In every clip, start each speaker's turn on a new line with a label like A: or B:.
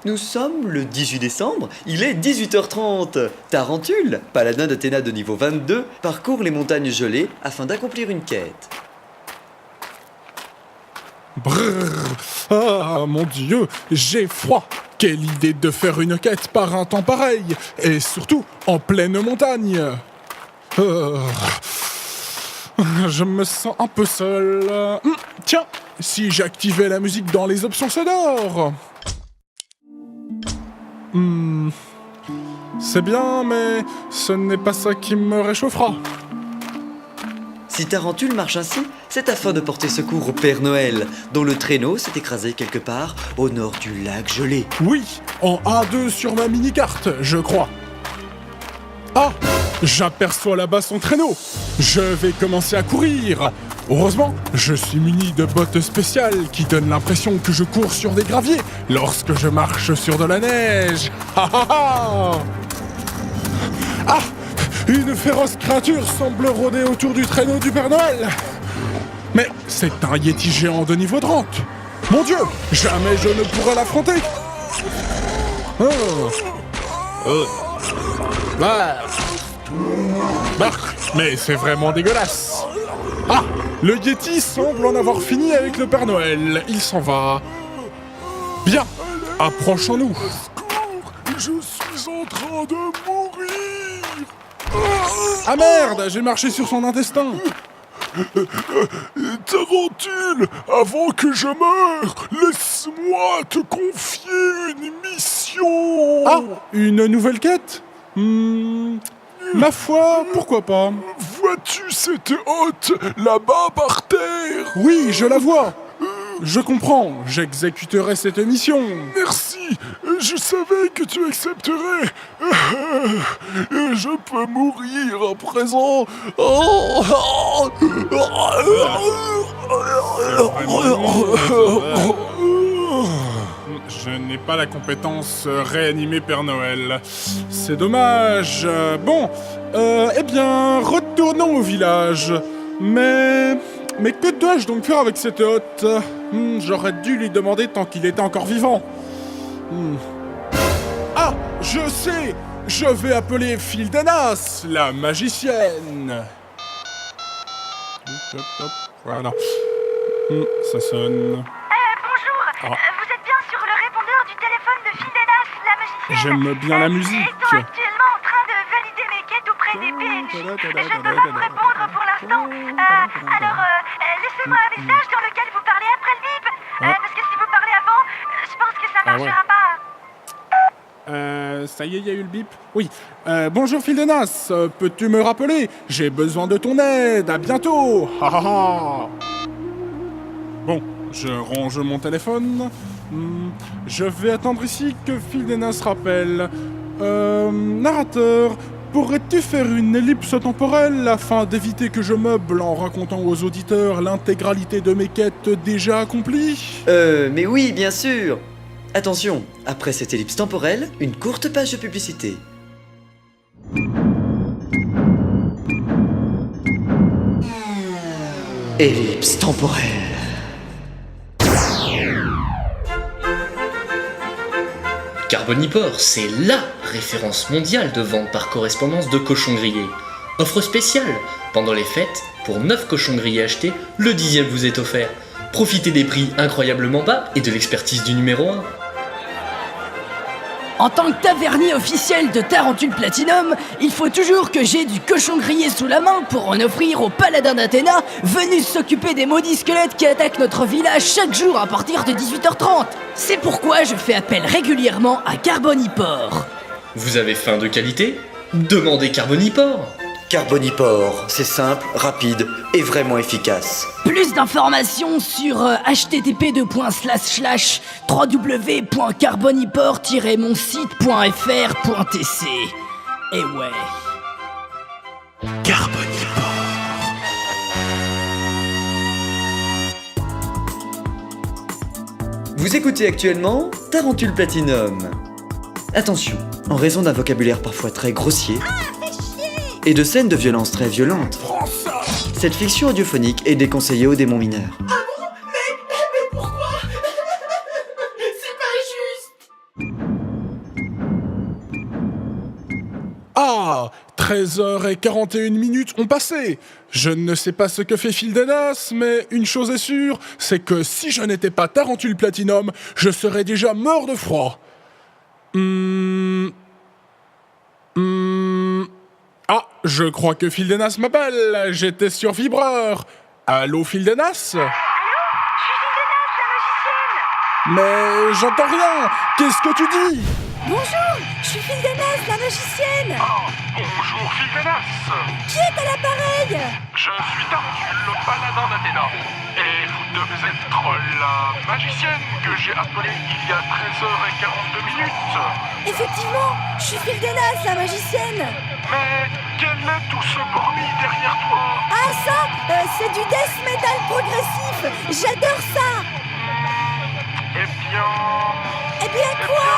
A: Nous sommes le 18 décembre, il est 18h30. Tarentule, paladin d'Athéna de niveau 22, parcourt les montagnes gelées afin d'accomplir une quête.
B: Brrr. Ah, mon Dieu, j'ai froid. Quelle idée de faire une quête par un temps pareil, et surtout en pleine montagne. Je me sens un peu seul. Tiens, si j'activais la musique dans les options sonores. C'est bien, mais ce n'est pas ça qui me réchauffera.
A: Si Tarentule marche ainsi, c'est afin de porter secours au Père Noël, dont le traîneau s'est écrasé quelque part au nord du lac gelé.
B: Oui, en A2 sur ma mini-carte, je crois. Ah, j'aperçois là-bas son traîneau. Je vais commencer à courir. Heureusement, je suis muni de bottes spéciales qui donnent l'impression que je cours sur des graviers lorsque je marche sur de la neige. Ah ah ah! Ah! Une féroce créature semble rôder autour du traîneau du Père Noël. Mais c'est un Yeti géant de niveau 30. Mon Dieu, jamais je ne pourrai l'affronter. Mais c'est vraiment dégueulasse. Ah, le Yeti semble en avoir fini avec le Père Noël. Il s'en va. Bien, approchons-nous.
C: Je suis en train de mourir.
B: Ah merde, j'ai marché sur son intestin.
C: Tarentule, avant que je meure, laisse-moi te confier une mission.
B: Ah, une nouvelle quête? Ma foi, pourquoi pas?
C: Vois-tu cette hotte là-bas par terre?
B: Oui, je la vois. Je comprends, j'exécuterai cette mission.
C: Merci, je savais que tu accepterais. Je peux mourir à présent.
B: Je n'ai pas la compétence réanimer Père Noël. C'est dommage. Bon, eh bien, retournons au village. Mais que dois-je donc faire avec cette hotte? J'aurais dû lui demander tant qu'il était encore vivant. Ah, je sais! Je vais appeler Fildenas, la magicienne. Voilà. Ça sonne.
D: Bonjour, vous êtes bien sur le répondeur du téléphone de Fildenas, la magicienne.
B: J'aime bien la musique.
D: Ils sont actuellement en train de valider mes quêtes auprès des PNJ. Je ne peux pas vous répondre pour l'instant. Alors, laissez-moi un message dans lequel vous parlez après le bip. Parce que si vous parlez avant, je pense que ça marchera pas.
B: Ça y est, il y a eu le bip. Oui. Bonjour Fildenas, peux-tu me rappeler? J'ai besoin de ton aide, à bientôt. Ha ha ha. Bon, je range mon téléphone. Je vais attendre ici que Fildenas rappelle. Narrateur, pourrais-tu faire une ellipse temporelle afin d'éviter que je meuble en racontant aux auditeurs l'intégralité de mes quêtes déjà accomplies?
A: Mais oui, bien sûr. Attention, après cette ellipse temporelle, une courte page de publicité. Ellipse temporelle.
E: Carbonipore, c'est LA référence mondiale de vente par correspondance de cochons grillés. Offre spéciale, pendant les fêtes, pour 9 cochons grillés achetés, le 10e vous est offert. Profitez des prix incroyablement bas et de l'expertise du numéro 1.
F: En tant que tavernier officiel de Tarentule Platinum, il faut toujours que j'ai du cochon grillé sous la main pour en offrir aux paladins d'Athéna venus s'occuper des maudits squelettes qui attaquent notre village chaque jour à partir de 18h30. C'est pourquoi je fais appel régulièrement à Carbonipore.
E: Vous avez faim de qualité? Demandez Carbonipore.
A: Carbonipore, c'est simple, rapide et vraiment efficace.
F: Plus d'informations sur http://www.carbonipore-monsite.fr.tc. Et ouais.
B: Carbonipore.
A: Vous écoutez actuellement Tarentule Platinum. Attention, en raison d'un vocabulaire parfois très grossier et de scènes de violence très violentes, cette fiction audiophonique est déconseillée aux démons mineurs.
G: Ah bon? Mais pourquoi? C'est pas juste!
B: Ah, 13h41 ont passé. Je ne sais pas ce que fait Fildenas, mais une chose est sûre, c'est que si je n'étais pas Tarentule Platinum, je serais déjà mort de froid. Ah, je crois que Fildenas m'appelle. J'étais sur vibreur. Allô, Fildenas?
D: Allô? Je suis Fildenas, la magicienne.
B: Mais j'entends rien. Qu'est-ce que tu dis?
F: Bonjour, je suis Fildenas, la magicienne.
C: Bonjour Fildenas.
F: Qui est à l'appareil?
C: Je suis Tarentule, le paladin d'Athéna. Et vous devez être la magicienne que j'ai appelée il y a 13h42.
F: Effectivement, je suis Fildenas, la magicienne.
C: Mais quel est tout ce bruit derrière toi?
F: Ah ça, c'est du death metal progressif. J'adore ça.
C: Eh bien...
F: Eh bien quoi?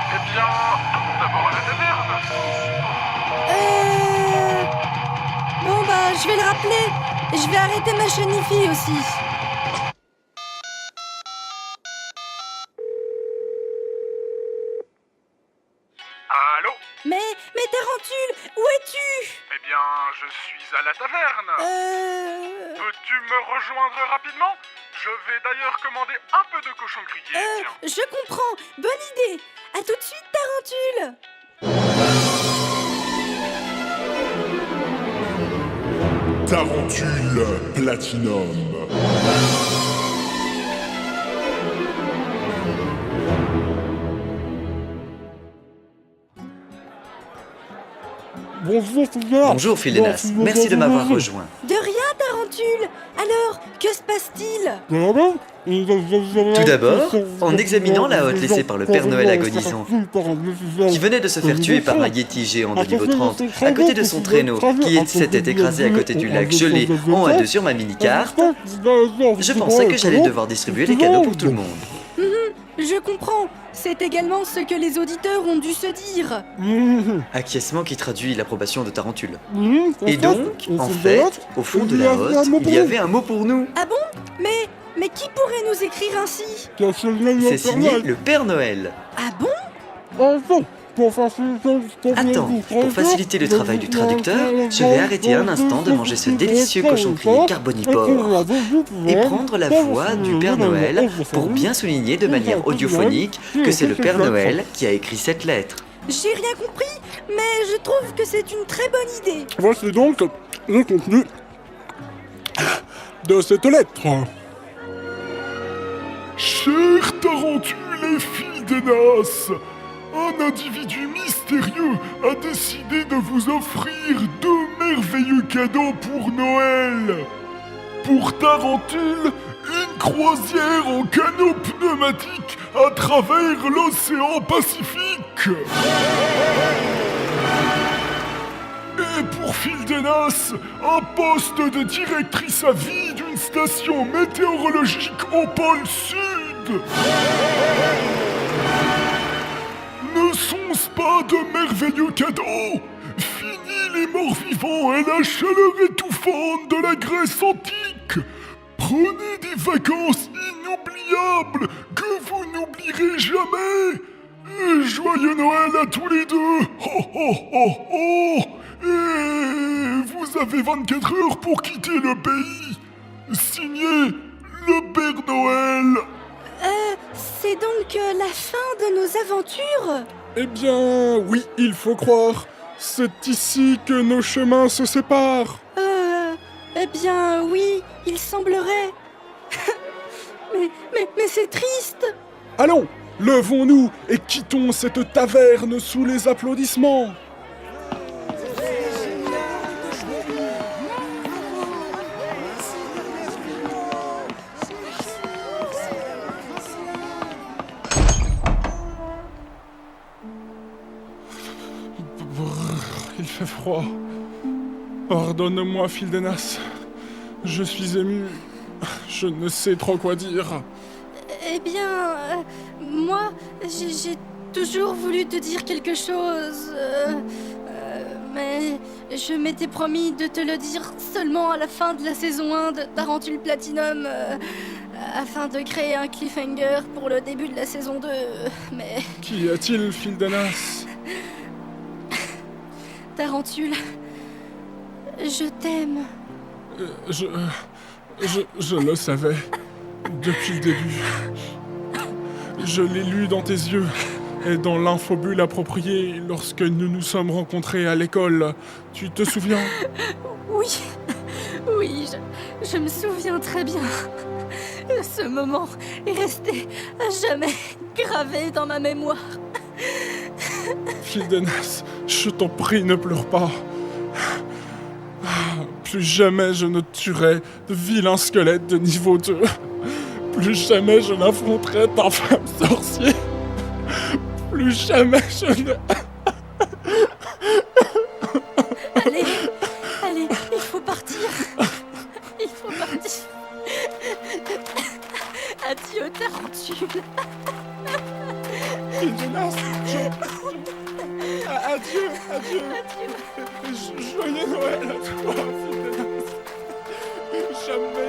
C: Eh bien, allons d'abord à la taverne.
F: Bon bah, je vais le rappeler. Je vais arrêter ma chenille aussi.
C: Allô?
F: Mais Tarentule, où es-tu?
C: Eh bien, je suis à la taverne. Peux-tu me rejoindre rapidement? Je vais d'ailleurs commander un peu de cochon grillé, tiens.
F: Je comprends. Bonne idée. À tout de suite, Tarentule.
C: Tarentule Platinum.
A: Bonjour Fildenas, merci de m'avoir rejoint.
F: De rien, Tarentule. Alors, que se passe-t-il?
A: Tout d'abord, en examinant la hotte laissée par le Père Noël agonisant, qui venait de se faire tuer par un yéti géant de niveau 30, à côté de son traîneau, qui s'était écrasé à côté du lac gelé en A2 sur ma mini-carte, je pensais que j'allais devoir distribuer les cadeaux pour tout le monde.
F: Je comprends. C'est également ce que les auditeurs ont dû se dire.
A: Acquiescement qui traduit l'approbation de Tarentule. Et donc, en fait, au fond de la hotte, il y avait un mot pour nous.
F: Ah bon? Mais qui pourrait nous écrire ainsi?
A: C'est signé le Père Noël.
F: Ah bon?
A: Attends, pour faciliter le travail du traducteur, je vais arrêter un instant de manger ce délicieux cochon grillé carbonipore et prendre la voix du Père Noël pour bien souligner de manière audiophonique que c'est le Père Noël qui a écrit cette lettre.
F: J'ai rien compris, mais je trouve que c'est une très bonne idée.
B: Voici donc le contenu de cette lettre.
C: Cher Tarentule et Fildenas, un individu mystérieux a décidé de vous offrir 2 merveilleux cadeaux pour Noël. Pour Tarentule, une croisière en canot pneumatique à travers l'océan Pacifique. Et pour Fildenas, un poste de directrice à vie d'une station météorologique au pôle Sud. Ne sont-ce pas de merveilleux cadeaux? Fini les morts-vivants et la chaleur étouffante de la Grèce antique. Prenez des vacances inoubliables que vous n'oublierez jamais. Et joyeux Noël à tous les deux. Ho ho ho ho. Et vous avez 24 heures pour quitter le pays. Signé le Père Noël.
F: C'est donc la fin de nos aventures?
B: Eh bien, oui, il faut croire. C'est ici que nos chemins se séparent.
F: Eh bien, oui, il semblerait. mais c'est triste.
B: Allons, levons-nous et quittons cette taverne sous les applaudissements. Il fait froid. Pardonne-moi, Fildenas. Je suis ému. Je ne sais trop quoi dire.
F: Eh bien, moi, j'ai toujours voulu te dire quelque chose. Mais je m'étais promis de te le dire seulement à la fin de la saison 1 de Tarentule Platinum, afin de créer un cliffhanger pour le début de la saison 2. Mais...
B: Qu'y a-t-il, Fildenas?
G: Tarentule, je t'aime.
B: Je le savais. Depuis le début. Je l'ai lu dans tes yeux. Et dans l'infobulle appropriée lorsque nous nous sommes rencontrés à l'école. Tu te souviens?
G: Oui, oui, je me souviens très bien. Ce moment est resté à jamais gravé dans ma mémoire.
B: Fille d'Enas, je t'en prie, ne pleure pas. Plus jamais je ne tuerai de vilains squelettes de niveau 2. Plus jamais je n'affronterai d'infâmes sorciers. Plus jamais je ne...
G: Allez, il faut partir. Il faut partir. Adieu, Tarentule.
B: Fille d'Enas, Adieu. Joyeux Noël à toi, fille d'Enas. Jamais